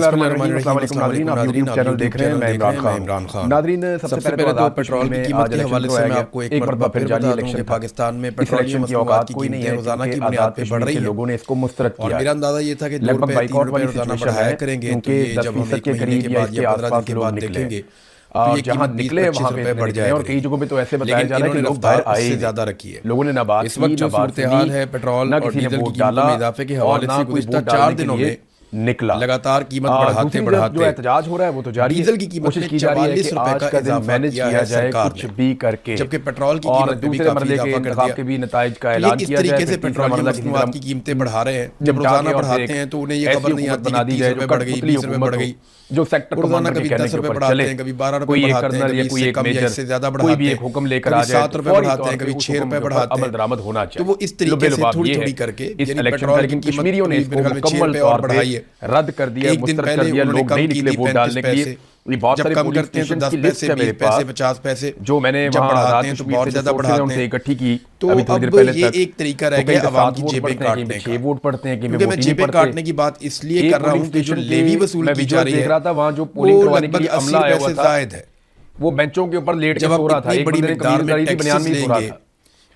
Nadreen, आप YouTube channel देख रहे हैं। मैं इमरान खान। नादरीन, सबसे पहले तो पेट्रोल की कीमत के हवाले से मैं आपको एक मरतबा फिर जारी इलेक्शन पाकिस्तान में पेट्रोलियम की औकात कोई नहीं है, रोजाना की बुनियाद पे बढ़ रही है। लोगों ने इसको मुस्तरद किया। और मेरा अंदाजा ये था कि लगभग बाइकआउट वाली सिचुएशन है करेंगे, क्योंकि 10% के करीब या इसके आसपास लोग निकलेंगे। जहाँ निकले वहाँ पे बढ़ जाए, और कई जगहों पे तो ऐसे बताया जा रहा है कि लोग बाहर आए ज्यादा रखी है। लोगों ने ना बात इस वक्त जो सूरत-ए-हाल है पेट्रोल और डीजल की कीमतों में इजाफे के हवाले से गुज़िश्ता 4 दिनों में निकला लगातार कीमत बढ़ाते जो एहतजाज हो रहा है वो तो जारी है। डीजल की कीमत में 44 रुपए का इजाफा मैनेज किया जाए कुछ भी करके, जबकि पेट्रोल की कीमत में भी काफी इजाफा कर दिया। के भी नतीजे का ऐलान किया जाए। इस तरीके से पेट्रोलियम मसनूआत की कीमतें बढ़ा रहे हैं, जब रोजाना बढ़ाते हैं तो उन्हें ये खबर नहीं आती कि 30 रुपए बढ़ गई, 20 रुपए बढ़ गई। जो सेक्टर रोजाना कभी 10 रुपए बढ़ाते हैं, कभी 12 रुपए बढ़ाते हैं, कभी इससे कम या इससे ज्यादा बढ़ाते हैं, कोई भी एक हुक्म लेकर आ जाए 7 रुपए बढ़ाते हैं, कभी 6 रुपए बढ़ाते हैं, अमल दरामद होना चाहिए। तो वो इस तरीके से थोड़ी-थोड़ी करके इस इलेक्शन में, लेकिन कश्मीरियों ने इसको मुकम्मल तौर पर रद्द कर दिया, मुस्तरद कर दिया। लोग नहीं निकले वोट डालने के लिए। बहुत सारे कम करते हैं तो 10 पैसे, 20 पैसे, 50 पैसे, जो मैंने जब बढ़ाते हैं तो बहुत ज्यादा बढ़ाते हैं, इकट्ठी की। तो अब ये एक तरीका रह गया अवाम की जेबें काटने का। वोट पढ़ते हैं कि मैं जेबें काटने की बात इसलिए कर रहा हूँ कि जो लेवी वसूल की जा रही है, वहाँ जो पोलिंग करवाने के लिए अमला आया हुआ था, जायद है, वो बेंचों के ऊपर लेट के सो रहा था। एक बड़ी मिकदार में टैक्सेस लेंगे,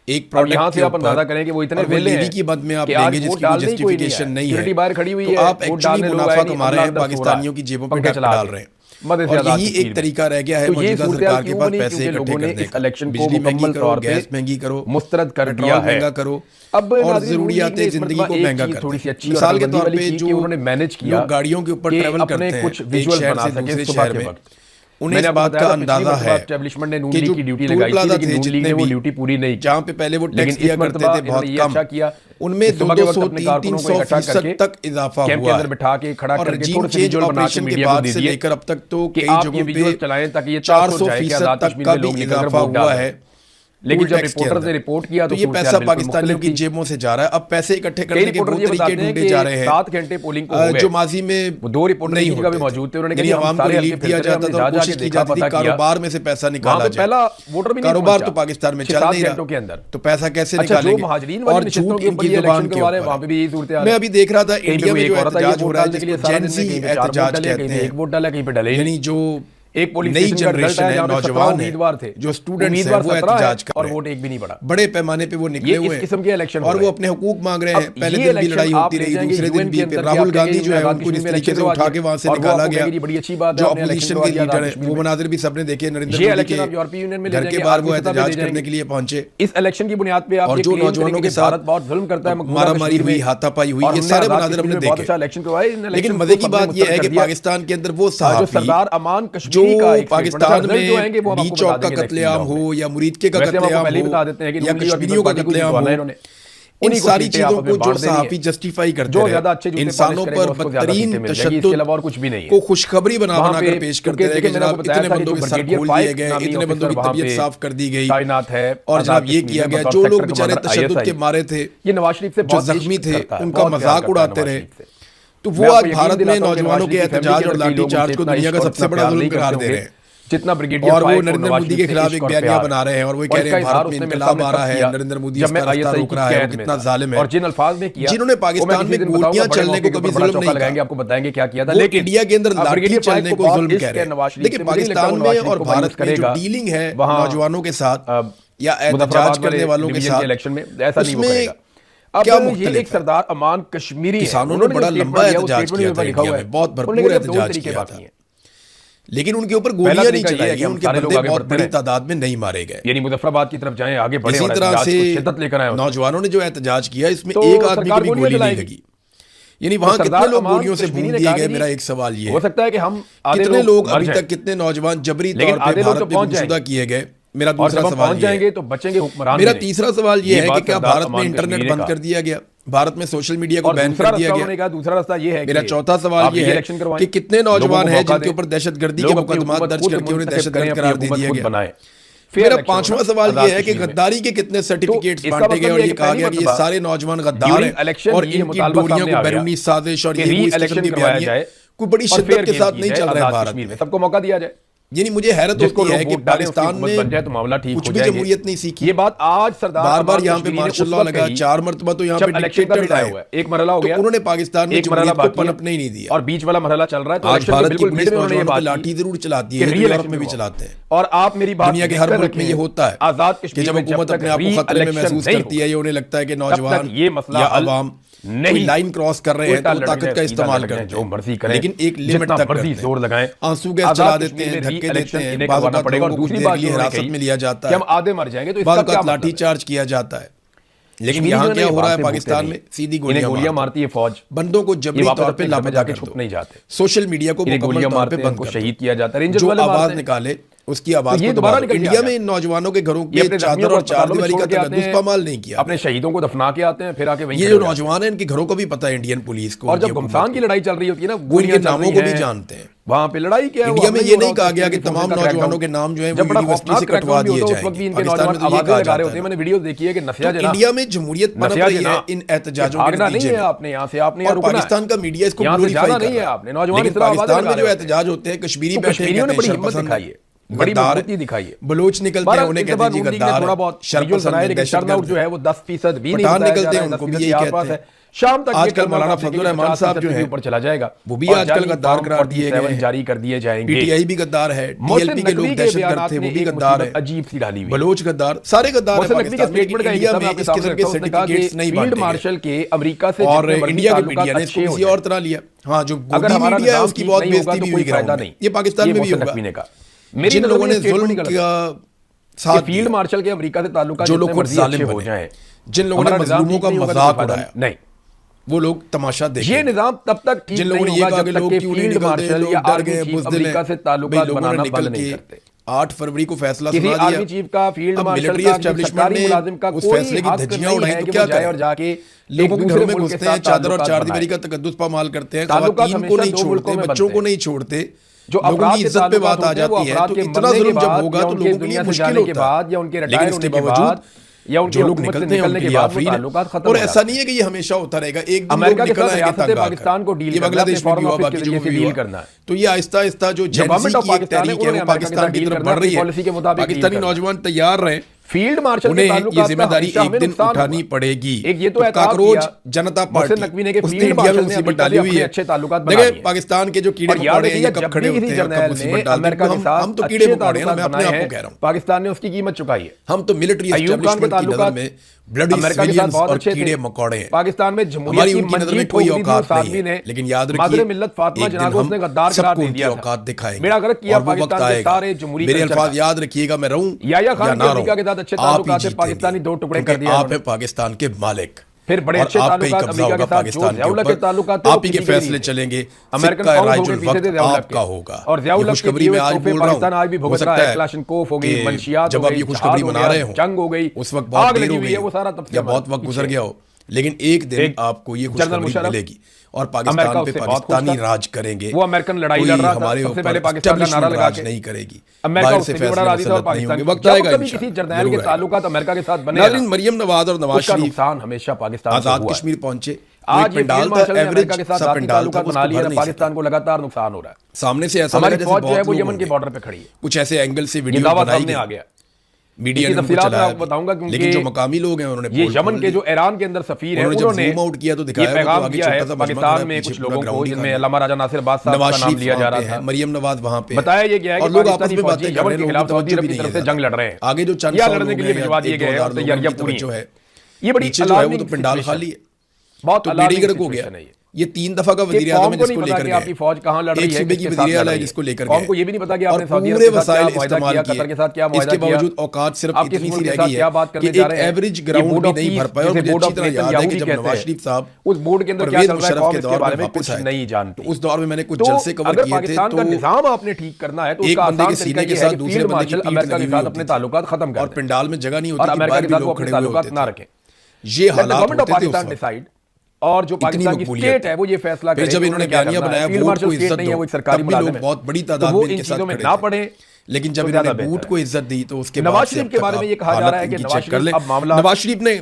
एक प्रोडक्ट यहाँ से आप अंदाजा करें कि वो इतने वेले हैं की मद में आप लेंगे जिसकी कोई जस्टिफिकेशन नहीं है, बाहर खड़ी हुई है, आप एक्चुअली मुनाफा कमा रहे हैं, पाकिस्तानियों की जेबों पर टैक्स डाल रहे हैं। और यही एक तरीका रह गया है मौजूदा सरकार के पास पैसे इकट्ठे करने का। इलेक्शन को बिजली महंगी करो, तौर पे गैस महंगी करो, मुस्तरद कर दिया है, महंगा करो, अब और जरूरियात जिंदगी को महंगा करो। थोड़ी सी अच्छी मिसाल के तौर पे जो उन्होंने मैनेज किया, गाड़ियों के ऊपर ट्रैवल करते हैं कुछ विजुअल बना सके दूसरे सुबह शहर के में, वक्त, उन्हें इस बात का अंदाजा है एस्टैब्लिशमेंट ने नून कि लीग जो की ड्यूटी टोल लगाई प्लाजा थी, थे नून लीग जितने ने वो भी, ड्यूटी पूरी नहीं की, जहाँ पे पहले वो टैक्स दिया करते थे बहुत कम, उनमें 200-300% तक इजाफा हुआ है। बिठा के खड़ा और करके रजीम चेंज ऑपरेशन के बाद से लेकर अब तक तो कई जगहों पे चलाएं ताकि ये 400% तक का भी इजाफा हुआ है। लेकिन जब रिपोर्टर ने रिपोर्ट किया तो ये पैसा पाकिस्तानियों की जेबों से जा रहा है। अब पैसे इकट्ठे करने के बहुत तरीके ढूंढे जा रहे हैं। 7 घंटे पोलिंग को हो गए, जो माजी में 2 रिपोर्टर नहीं जगह पे मौजूद थे। उन्होंने कहा आवाम को रिलीफ दिया जाता था, कोशिश की जाती थी कारोबार में से पैसा निकाला जाए। पहला वोटर भी कारोबार तो पाकिस्तान में चल नहीं रहा, के अंदर तो पैसा कैसे निकालेंगे? और झूठ इनकी जुबान के ऊपर। वहां पे भी यही सूरत है। मैं अभी देख रहा था इंडिया में जो एहतजाज हो रहा है, जिसको जेनजी एहतजाज कहते हैं, एक वोट डाला कहीं पे डले, यानी जो एक नई जनरेशन है, नौजवान उम्मीदवार थे, जो स्टूडेंट्स हैं, वो एहतजाज कर और रहे हैं, वोट एक भी नहीं बढ़ा। बड़े पैमाने पे वो निकले हुए हैं, किस्म के इलेक्शन और वो अपने हुकूक मांग रहे हैं। पहले दिन भी लड़ाई होती रही, दूसरे दिन भी राहुल गांधी जो है उनको जिस तरीके से उठा के वहां से निकाला गया, बड़ी अच्छी बात जो अपोजिशन के लीडर है, वो मनाजिर भी सबने देखे। नरेंद्र मोदी के यूरोपीय यूनियन में घर के बाहर वो एहतजाज करने के लिए पहुंचे। इस इलेक्शन की बुनियाद पे और जो नौजवानों के साथ बहुत जुल्म करता है, मारामारी हुई, हाथापाई हुई, ये सारे मनाजिर हमने देखे। लेकिन मजे की बात ये है कि पाकिस्तान के अंदर वो सरदार अमान जो पाकिस्तान में डी चौक का कत्लेआम हो या मुरीदके का कत्लेआम हो या कश्मीरियों का कत्लेआम हो, इन सारी चीजों को जो सहाफी जस्टिफाई करते हैं, इंसानों पर बदतरीन तशद्दुद को खुशखबरी बना बना कर पेश करते रहे कि जनाब इतने बंदों के सर खोल दिए गए, इतने बंदों की तबीयत साफ कर दी गई, और जनाब ये किया गया। जो लोग बेचारे तशद्दुद के मारे थे, जो जख्मी थे, उनका मजाक उड़ाते रहे। तो वो आज भारत में नौजवानों के एहतजाज और लाठीचार्ज को दुनिया का सबसे बड़ा जुल्म करार दे रहे हैं। जितना ब्रिगेडियर और वो नरेंद्र मोदी के खिलाफ एक बयानिया बना रहे हैं, और वो कह रहे हैं भारत में इनकलाब आ रहा है, नरेंद्र मोदी इसका रास्ता रोक रहा है, वो कितना जालिम है। और जिन अल्फाज में किया, जिन्होंने पाकिस्तान में गोलियां चलने को कभी जुल्म नहीं कहा, आपको बताएंगे क्या किया था, लेकिन इंडिया के अंदर लाठी चलने को जुल्म कह रहे हैं। लेकिन पाकिस्तान में और भारत में जो डीलिंग है नौजवानों के साथ या एहतजाज करने वालों के साथ, इलेक्शन में ऐसा नहीं होगा। अब क्या ये एक सरदार अमान कश्मीरी किसानों ने बड़ा लंबा एहतजाज किया था इंडिया में, बहुत भरपूर एहतजाज किया था, लेकिन उनके ऊपर गोलियां नहीं चलाई गई, उनके बंदे बहुत बड़ी तादाद में नहीं मारे गए। यानी मुजफ्फराबाद की तरफ जाएं, आगे बढ़े। इसी तरह से शिद्दत लेकर आए नौजवानों ने जो एहतजाज किया, इसमें एक आदमी की भी गोली नहीं लगी। यानी वहां कितने लोग गोलियों से भून दिए गए? मेरा एक सवाल ये हो सकता है कि हम कितने लोग अभी तक, कितने नौजवान जबरी तौर पर भारत में गुमशुदा किए गए? मेरा दूसरा सवाल जाएंगे तो बचेंगे हुक्मरान। मेरा तीसरा सवाल ये है कि क्या भारत में इंटरनेट बंद कर दिया गया, भारत में सोशल मीडिया को बैन कर दिया गया? दूसरा रास्ता ये है। मेरा चौथा सवाल ये है कि कितने नौजवान हैं जिनके ऊपर दहशतगर्दी के मुकदमा दर्ज करके उन्हें दहशतगर्द करार दे दिया गया? मेरा पांचवा सवाल ये है कि गद्दारी के कितने सर्टिफिकेट्स बांटे गए और ये कहा गया कि ये सारे नौजवान गद्दार हैं और इनकी डोरियों को बैरूनी साजिश और ये इलेक्शन की बयानियां कोई बड़ी शिद्दत के साथ नहीं चल रहा है भारत में। सबको मौका दिया जाए। यानी मुझे हैरत होती है कि पाकिस्तान ने तो मामला ठीक कुछ हो भी जाएगा। जमहूरियत नहीं सीखी। ये बात आज सरदार बार बार यहाँ पे मार्शल लॉ लगा, 4 मरतबा तो यहाँ पे डिक्टेटर रहा है। एक मरहला हो गया, तो उन्होंने पाकिस्तान में जमहूरियत को पनपने ही नहीं दिया और बीच वाला मरहला चल रहा है। तो आज भारत की पुलिस नौजवानों पे लाठी जरूर चलाती है, यूरोप में भी चलाते हैं, और आप मेरी बात दुनिया के हर मुल्क में ये होता है आजाद कि जब हुकूमत अपने आप को खतरे में महसूस करती है, ये उन्हें लगता है कि नौजवान ये मसला या अवाम नहीं लाइन क्रॉस कर रहे हैं तो ताकत का इस्तेमाल करते हैं, जो मर्जी करें, लेकिन एक लिमिट तक मर्जी जोर लगाएं, आंसू गैस चला देते हैं, धक्के देते हैं, बाज़ औक़ात पड़ेगा। और दूसरी बात हिरासत में लिया जाता है, हम आधे मर जाएंगे तो बाज़ औक़ात लाठी चार्ज किया जाता है। लेकिन यहाँ क्या हो रहा है पाकिस्तान में, सीधी गोलियां मारती है फौज, बंदों को जबरी तौर पे लापता कर छुप नहीं जाते, सोशल मीडिया को गोलियां मारते हैं, उनको शहीद किया जाता है, जो आवाज निकाले उसकी आवाज को दोबारा इंडिया में इन नौजवानों के घरों के चादर और चारदीवारी का तकद्दुस पामाल नहीं किया, अपने शहीदों को दफना के आते हैं, फिर आके ये जो नौजवान है इनके घरों को भी पता है इंडियन पुलिस को, और जब घमसान की लड़ाई चल रही होती है ना, वो इनके नामों को भी जानते हैं। वहां पे लड़ाई क्या है, इंडिया में ये नहीं कहा गया कि तमाम नौजवानों के नाम जो है वो यूनिवर्सिटी से कटवा दिए जाएंगे। पाकिस्तान में ये कहा जाता है। मैंने वीडियो देखी है कि नसिया जना इंडिया में जमहूरियत पनप रही है इन एहतजाजों के नतीजे में। आपने यहाँ से आपने और पाकिस्तान का मीडिया इसको ग्लोरीफाई कर रहा है। आपने नौजवान पाकिस्तान में जो एहतजाज होते हैं, कश्मीरी बैठे ने बड़ी हिम्मत दिखाई है, बड़ी मजबूती दिखाई है, बलोच निकलते हैं उन्हें कहते हैं जी गद्दार, थोड़ा बहुत शर्पसंद टर्नआउट जो है वो 10% भी नहीं पठान निकलते हैं, उनको भी यही कहते हैं। शाम तक आजकल मौलाना फजलुर रहमान साहब जो है ऊपर चला जाएगा, वो भी आजकल गद्दार करार दिए गए हैं, जारी कर दिए जाएंगे। पीटीआई भी गद्दार है, टीएलपी के लोग दहशतगर्द थे, वो भी गद्दार है, अजीब सी डाली हुई, बलोच गद्दार, सारे गद्दार हैं पाकिस्तान में। इंडिया में इस किस्म के सर्टिफिकेट्स नहीं फील्ड मार्शल के अमेरिका से और इंडिया के मीडिया ने इसको किसी और तरह लिया। हाँ, जो गोदी मीडिया है उसकी बहुत बेइज्जती भी हुई ग्राउंड में, ये पाकिस्तान में भी होगा। जिन लोगों ने जुल्म किया साथ फील्ड मार्शल के अमेरिका से ताल्लुकात जो लोग खुद जालिम हो जाएं, जिन लोगों ने मजलूमों का मजाक उड़ाया, नहीं वो लोग तमाशा देखें। ये निजाम तब तक ठीक नहीं होगा जब तक कि फील्ड मार्शल या आर्मी चीफ अमेरिका से ताल्लुकात बनाना बंद नहीं करते। 8 फरवरी को फैसला सुना दिया, आर्मी चीफ का फील्ड मार्शल का सरकारी मुलाजिम का उस फैसले की धज्जियां उड़ाई तो क्या करें, और जाके लोगों के घरों में घुसते हैं, चादर और चारदीवारी का तकद्दुस पामाल करते हैं, खवातीन को नहीं छोड़ते, बच्चों को नहीं छोड़ते, जो लोगों की इज्जत पे बात आ जाती है। तो इतना जुल्म जब होगा तो लोगों के लिए मुश्किल होता है, या उनके लेकिन इसके बावजूद या उनके जो लोग निकलते हैं उनके लिए आफरीन है। और ऐसा नहीं है कि ये हमेशा होता रहेगा, एक दिन लोग निकल आएंगे पाकिस्तान को डील, ये बांग्लादेश में भी हुआ, बाकी जगहों पे भी हुआ। तो ये आहिस्ता आहिस्ता जो जेनजी की एक तहरीक है वो पाकिस्तान की तरफ बढ़ रही है। पाकिस्तानी नौजवान तैयार रहे, फील्ड मार्शल उन्हें ये जिम्मेदारी एक दिन उठानी पड़ेगी। ये तो काकरोच जनता पार्टी उसने इंडिया में मुसीबत डाली हुई है। देखिए पाकिस्तान के जो कीड़े मकोड़े हैं ये कब खड़े होते हैं, कब मुसीबत डालते हैं। हम तो कीड़े मकोड़े हैं, मैं अपने आप को कह रहा हूं। पाकिस्तान ने उसकी कीमत चुकाई है। हम तो मिलिट्री एस्टेब्लिशमेंट की नजर में ब्लडी सिविलियंस और कीड़े मकोड़े हैं। पाकिस्तान में हमारी उनकी नजर में कोई औकात नहीं है, लेकिन याद रखिए मिल्लत फातिमा जनाब उसने गद्दार करार दे दिया, औकात दिखाएंगे। मेरा घर किया पाकिस्तान के सारे जमहूरी मेरे अल्फाज याद रखिएगा, मैं रहूं या खान की अमेरिका के साथ अच्छे ताल्लुकात है, पाकिस्तानी 2 टुकड़े कर दिए। आप है पाकिस्तान के मालिक, फिर बड़े अच्छे ताल्लुकात अमेरिका के साथ, जो ज़ियाउल के ताल्लुकात आप ही के फैसले चलेंगे, अमेरिकन आपका होगा। और ज़ियाउल की खुशखबरी में आज बोल रहा हूं, आज भी भुगत रहा है, क्लाशनकोफ हो गई, मंशियात जब आप ये खुशखबरी मना रहे हो, जंग हो गई, उस वक्त बहुत देर हो गई, वो सारा या बहुत वक्त गुजर गया हो, लेकिन एक दिन आपको ये खुशखबरी मिलेगी और पाकिस्तान पे पाकिस्तानी राज करेंगे। वो अमेरिकन लड़ाई लड़ रहा था, सबसे पहले पाकिस्तान का नारा लगा के नहीं करेगी, अमेरिका उससे बड़ा राजी था, पाकिस्तान वक्त आएगा किसी जर्नैल के ताल्लुकात अमेरिका के साथ बने। नाज़रीन, मरियम नवाज और नवाज शरीफ नुकसान हमेशा पाकिस्तान आजाद कश्मीर पहुंचे, आज ये फील्ड मार्शल ने अमेरिका के साथ ताल्लुकात बना लिए, पाकिस्तान को लगातार नुकसान हो रहा है। सामने से ऐसा लगा जैसे फौज जो है वो यमन के बॉर्डर पे खड़ी है, कुछ ऐसे एंगल से वीडियो बनाई आ गया, मीडिया ने चलाया, बताऊंगा, लेकिन जो मकामी लोग हैं उन्होंने ये यमन के जो ईरान के अंदर सफीर है उन्होंने जूम आउट किया तो दिखाया पैगाम दिया है पाकिस्तान में कुछ लोगों को, जिनमें अल्लामा राजा नासिर अब्बास साहब का नाम लिया जा रहा था, मरियम नवाज वहां पे बताया ये गया है कि पाकिस्तानी फौजी यमन के खिलाफ सऊदी अरब की तरफ से जंग लड़ रहे हैं, आगे जो चंद लड़ने के लिए भिजवा दिए गए हैं, तैयारियां पूरी जो है, ये बड़ी जो है वो तो पंडाल खाली है, बहुत बेड़ीगर्क हो गया। ये 3 दफा का वज़ीर आज़म जिसको लेकर गया, आपकी फौज कहां लड़ रही है, एक सूबे की वज़ीर आला है जिसको लेकर गया, आपको ये भी नहीं पता कि आपने सऊदी अरब के साथ क्या इस्तेमाल किया, कतर के साथ क्या मुआहदा किया, इसके बावजूद औकात सिर्फ इतनी सी रह गई है कि एक एवरेज ग्राउंड भी नहीं भर पाया। और मुझे अच्छी तरह याद है कि जब नवाज शरीफ साहब उस बोर्ड के अंदर क्या चल रहा है के दौर बारे में कुछ नहीं जानते, उस दौर में मैंने कुछ जलसे कवर किए थे। तो निजाम आपने ठीक करना है तो एक बंदे के सीने के साथ दूसरे बंदे की अमेरिका के साथ अपने ताल्लुकात खत्म कर, और पंडाल में जगह नहीं होती, अमेरिका के साथ अपने ताल्लुकात ना रखें, ये हालात होते थे डिसाइड। और जो पाकिस्तान की स्टेट है वो ये फैसला करे, जब इन्होंने बयानिया बनाया वोट को इज्जत दो, सरकारी लोग बहुत बड़ी तादाद में इनके साथ खड़े ना पड़े, लेकिन जब इन्होंने वोट को इज्जत दी तो उसके नवाज शरीफ के बारे में ये कहा जा रहा है कि नवाज शरीफ अब मामला, नवाज शरीफ ने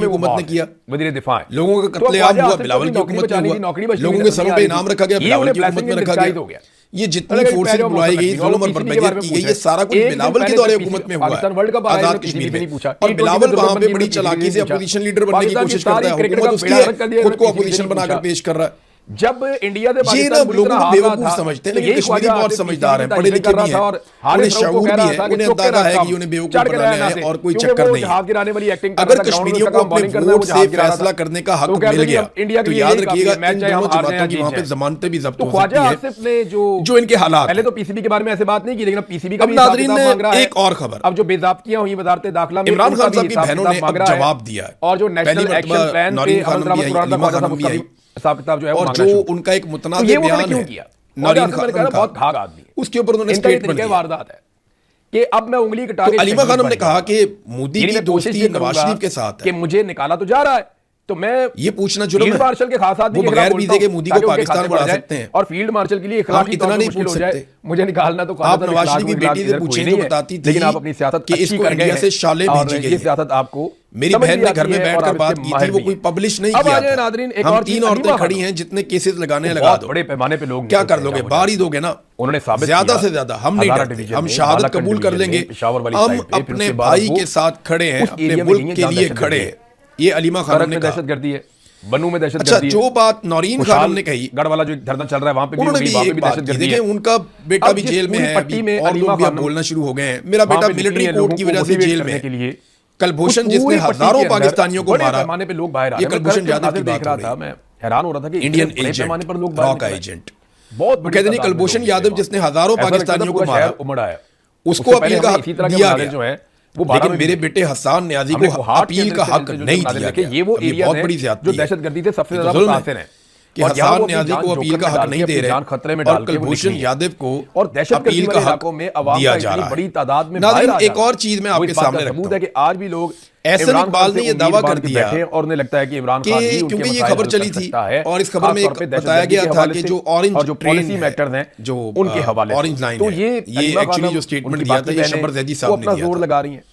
की हुकूमत ने किया, लोगों का कत्लेआम हुआ बिलावल की हुकूमत में हुआ, लोगों के सरों पे इनाम रखा गया बिलावल की हुकूमत में रखा गया। ये जितनी फोर्सेस बुलाई गई, जुल्म और बर्बरियत की गई, ये सारा कुछ बिलावल के दौरे हुकूमत में हुआ है आजाद कश्मीर में। और बिलावल वहां पे बड़ी चालाकी से अपोजिशन लीडर बनने की कोशिश करता है, हुकूमत उसकी है, खुद को अपोजिशन बनाकर पेश कर रहा है। जब इंडिया ने ये ना लोगों को बेवकूफ समझते हैं, लेकिन कश्मीरी बहुत समझदार हैं, पढ़े लिखे भी हैं, उन्हें शऊर भी है, उन्हें अंदाजा है कि उन्हें बेवकूफ बनाना है और कोई चक्कर नहीं है। अगर कश्मीरियों को अपने वोट से फैसला करने का हक मिल गया तो याद रखिएगा इन दोनों जमातों की वहां पे जमानतें भी जब्त हो सकती है, जो इनके हालात। पहले तो पीसीबी के बारे में ऐसे बात नहीं की, लेकिन पीसीबी का नाज़रीन ने एक और खबर, अब जो बेज़ाब्तियां हुई वजारत दाखिला में, इमरान खान साहब की बहनों ने अब जवाब दिया है। और जो नेशनल एक्शन प्लान पे हिसाब किताब जो है और जो उनका एक मुतनाज़ बयान है नौरीन खान का, बहुत घाघ आदमी, उसके ऊपर उन्होंने स्टेटमेंट दिया। वारदात है कि अब मैं उंगली कटा के अलीमा खानम ने कहा कि मोदी की दोस्ती नवाज शरीफ के साथ है कि मुझे निकाला तो जा रहा है, तो मैं ये पूछना जुर्म है, मार्शल के खास आदमी वो बगैर वीजे के मोदी को पाकिस्तान बढ़ा सकते हैं और फील्ड मार्शल के लिए इखलाकी इतना नहीं पूछ सकते। मुझे निकालना तो आप नवाज शरीफ की बेटी से पूछिए, जो बताती थी लेकिन आप अपनी सियासत कि इसको इंडिया से शाले भेजी गई, ये सियासत आपको मेरी बहन ने घर में बैठकर बात की थी, वो कोई पब्लिश नहीं किया था। हम 3 औरतें खड़ी हैं, जितने केसेस लगाने लगा दो, बड़े पैमाने पे लोग क्या कर लोगे, बार ही दोगे ना। उन्होंने साबित ज्यादा से ज्यादा हम नहीं डरते, हम शहादत कबूल कर लेंगे, हम अपने भाई के साथ खड़े हैं, अपने मुल्क के लिए खड़े हैं। ये अलीमा खान ने दहशतगर्दी है, बनू में दहशत। अच्छा, जो बात नौरीन खान ने कही, गढ़ वाला जो धरना चल रहा है वहां पे उन्होंने भी एक बात की। देखिए, उनका बेटा भी जेल में है, और लोग भी बोलना शुरू हो गए हैं। मेरा बेटा मिलिट्री कोर्ट की वजह से जेल में है। कलभूषण जिसने हजारों पाकिस्तानियों को मारा, पैमाने पे लोग बाहर आ रहे हैं। ये कलभूषण यादव की बात देख रहा था, मैं हैरान हो रहा था कि इंडियन पैमाने पर लोग रॉ का एजेंट, बहुत कहते नहीं, कलभूषण यादव जिसने हजारों पाकिस्तानियों को मारा, उमड़ आया, उसको अपील का हक दिया गया जो है वो। लेकिन मेरे बेटे हसन न्याजी को अपील का हक नहीं दिया गया। ये वो एरिया बहुत बड़ी ज्यादती जो दहशतगर्दी से सबसे ज्यादा मुतासिर है कि हसन न्याजी को अपील का हक नहीं दे रहे, खतरे में और कलभूषण यादव को और अपील का हक दिया जा रहा है। बड़ी तादाद में एक और चीज मैं आपके सामने रखता हूं है कि आज भी लोग एहसन इकबाल ने यह दावा कर दिया, और उन्हें लगता है कि इमरान खान ही क्योंकि ये खबर चली थी और इस खबर में बताया गया था कि जो ऑरेंज जो पॉलिसी मैटर्स हैं जो उनके हवाले ऑरेंज लाइन, तो ये एक्चुअली जो स्टेटमेंट दिया था, ये शबर जैदी साहब ने दिया, जोर लगा रही हैं।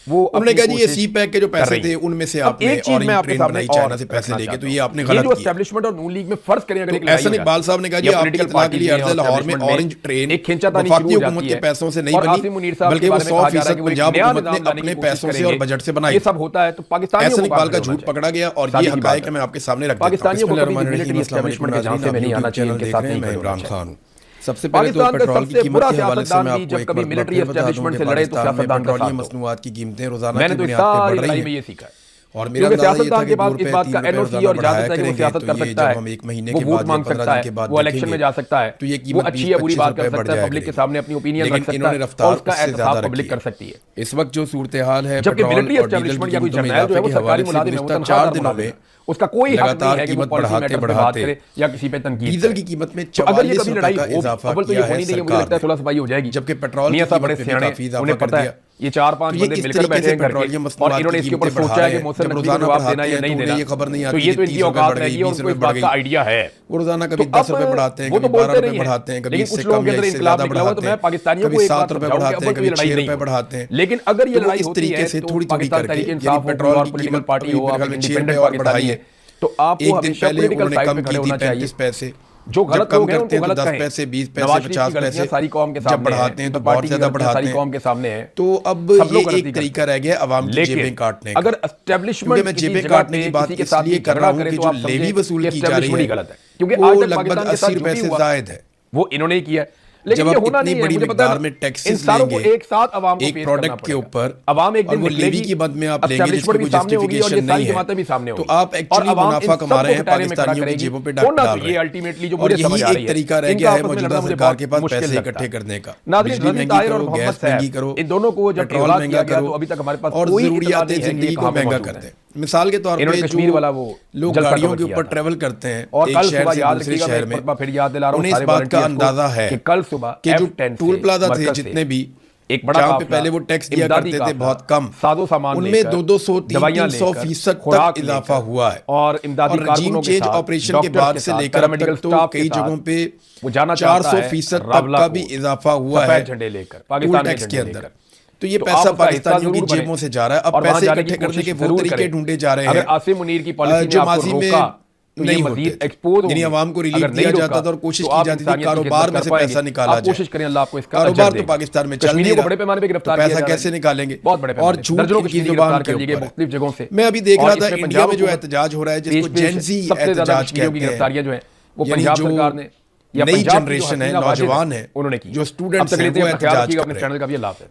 वो उन्होंने कहा जी ये सी पैक के जो पैसे थे उनमें से आपने ऑरेंज ट्रेन बनाई चाइना से पैसे लेके, तो ये आपने गलत किया। एस्टैब्लिशमेंट और नून लीग में फर्ज करें अगर एहसन इकबाल साहब ने कहा जी आपकी इत्तला के लिए अर्ज है, लाहौर में ऑरेंज ट्रेन वफाकी हुकूमत के पैसों से नहीं बनी, बल्कि वो 100% पंजाब हुकूमत ने अपने पैसों से और बजट से बनाई। ये सब होता है तो पाकिस्तान एहसन इकबाल का झूठ पकड़ा गया और ये हकायक मैं आपके सामने रख देता हूं। पाकिस्तानियों को मिलिट्री एस्टैब्लिशमेंट के झांसे में नहीं आना चाहिए, उनके साथ नहीं। इमरान खान सबसे पहले तो पेट्रोल की कीमत के हवाले से मैं आपको जब कभी मिलिट्री एस्टैब्लिशमेंट से लड़े तो सियासतदान का साथ मसनूआत की कीमतें रोजाना मैंने तो सारी लड़ाई में ये सीखा है। और मेरा सियासतदान के बाद इस बात का एनओसी और इजाजत है कि वो सियासत कर सकता है, हम एक महीने वो के वोट बाद मांग सकता है, वो इलेक्शन में जा सकता है, तो ये वो अच्छी या बुरी बात कर सकता है, पब्लिक के सामने अपनी ओपिनियन रख सकता है और उसका एहतसाब पब्लिक कर सकती है। इस वक्त जो सूरत हाल है, जबकि मिलिट्री एस्टैब्लिशमेंट या कोई जर्नैल जो है वो सरकारी मुलाजिम है, वो 4 दिनों में उसका कोई हक नहीं है कि वो पॉलिसी मैटर पे बात करे या किसी पे तनकीद। डीजल की कीमत में 44% का इजाफा किया है सरकार ने, मुझे लगता है थोड़ा सफाई हो जाएगी। जबकि पेट्रोल की कीमत में काफी इजाफा कर दिया। ये 4-5 बंदे मिलकर बैठे हैं पेट्रोलियम और इन्होंने इसके ऊपर सोचा है कि मौसम नकदी को जवाब देना या नहीं देना, ये खबर नहीं आती। तो ये तो इनकी औकात है, ये उनको इस बात का आइडिया है। वो रोजाना कभी 10 रुपए बढ़ाते हैं, कभी 12 रुपए बढ़ाते हैं, कभी इससे कम या इससे ज्यादा बढ़ाते हैं, कभी 7 रुपए बढ़ाते हैं, कभी 6 रुपए बढ़ाते हैं। लेकिन अगर ये लड़ाई होती है से थोड़ी थोड़ी करके पेट्रोल की कीमत पार्टी हो, इंडिपेंडेंट पाकिस्तानी है, तो आपको हमेशा पॉलिटिकल साइड पे खड़े होना चाहिए। 35 पैसे जो गलत लोग हैं उनको गलत 10 पैसे 20 पैसे 50 पैसे सारी कौम के सामने जब बढ़ाते हैं तो बहुत ज्यादा बढ़ाते हैं, कौम के सामने है। तो अब ये एक तरीका रह गया अवाम की जेबें काटने का। अगर एस्टैब्लिशमेंट मैं जेबें काटने की बात इसलिए कर रहा हूं कि जो लेवी वसूल की जा रही है गलत है, क्योंकि वो लगभग 80 रुपए से जायद है। वो इन्होंने ही किया है। लेकिन जब ये होना इतनी नहीं है, बड़ी मुझे पता मिकदार है, में टैक्सेस इंसानों को लेंगे एक साथ अवाम को एक फेस प्रोडक्ट करना के पड़ेगा। ऊपर, अवाम एक और दिन वो लेवी की मद में आप लेंगे जिसकी कोई जस्टिफिकेशन नहीं है, तो आप एक्चुअली मुनाफा कमा रहे हैं पाकिस्तानियों की जेबों पे डाल रहे हैं। अल्टीमेटली जो और मुझे समझ आ यही रही एक है, तरीका रह गया है मौजूदा सरकार के पास पैसे इकट्ठे करने का। बिजली महंगी करो, गैस महंगी करो, इन दोनों को जब पेट्रोल महंगा करो, तो अभी तक हमारे पास और जरूरियात जिंदगी को महंगा करते हैं। मिसाल के तौर पे कश्मीर वाला वो लोग गाड़ियों के ऊपर ट्रेवल करते हैं और एक कल शहर सुबह से याद दूसरे रखिएगा, शहर मैं में, फिर याद दिला रहा हूं उन्हें इस बात का अंदाजा है कि कल सुबह कि जो टूल प्लाजा थे जितने भी एक बड़ा जहां पे पहले वो टैक्स दिया करते थे बहुत कम, सादो सामान उनमें 200-300% तक इजाफा हुआ है। और इमदादी रजीम चेंज ऑपरेशन के बाद से लेकर अब तक तो कई जगहों पे 400% तक का भी इजाफा हुआ है झंडे लेकर पाकिस्तान टैक्स के अंदर। तो ये पैसा पाकिस्तानियों की जेबों से जा रहा है। अब पैसे इकट्ठे करने के वो तरीके ढूंढे जा रहे हैं आसिम मुनीर की पॉलिसी जो माजी में नहीं होते, यानी आवाम को रिलीफ दिया जाता था और कोशिश की जाती थी कारोबार में से पैसा निकाला जाए। कोशिश करें, अल्लाह आपको इसका कारोबार तो पाकिस्तान में चल नहीं रहा, बड़े पैमाने पे गिरफ्तार किया जा रहा है, पैसा कैसे निकालेंगे बहुत बड़े और झूठ की जुबान के ऊपर मुख्तलिफ जगहों से। मैं अभी देख रहा था इंडिया में जो एहतजाज हो रहा है जिसको जेनजी एहतजाज कहते हैं, गिरफ्तारियां जो है वो पंजाब सरकार ने नई जनरेशन है, नौजवान है, उन्होंने की, जो स्टूडेंट्स हैं वो एहतजाज कर रहे हैं।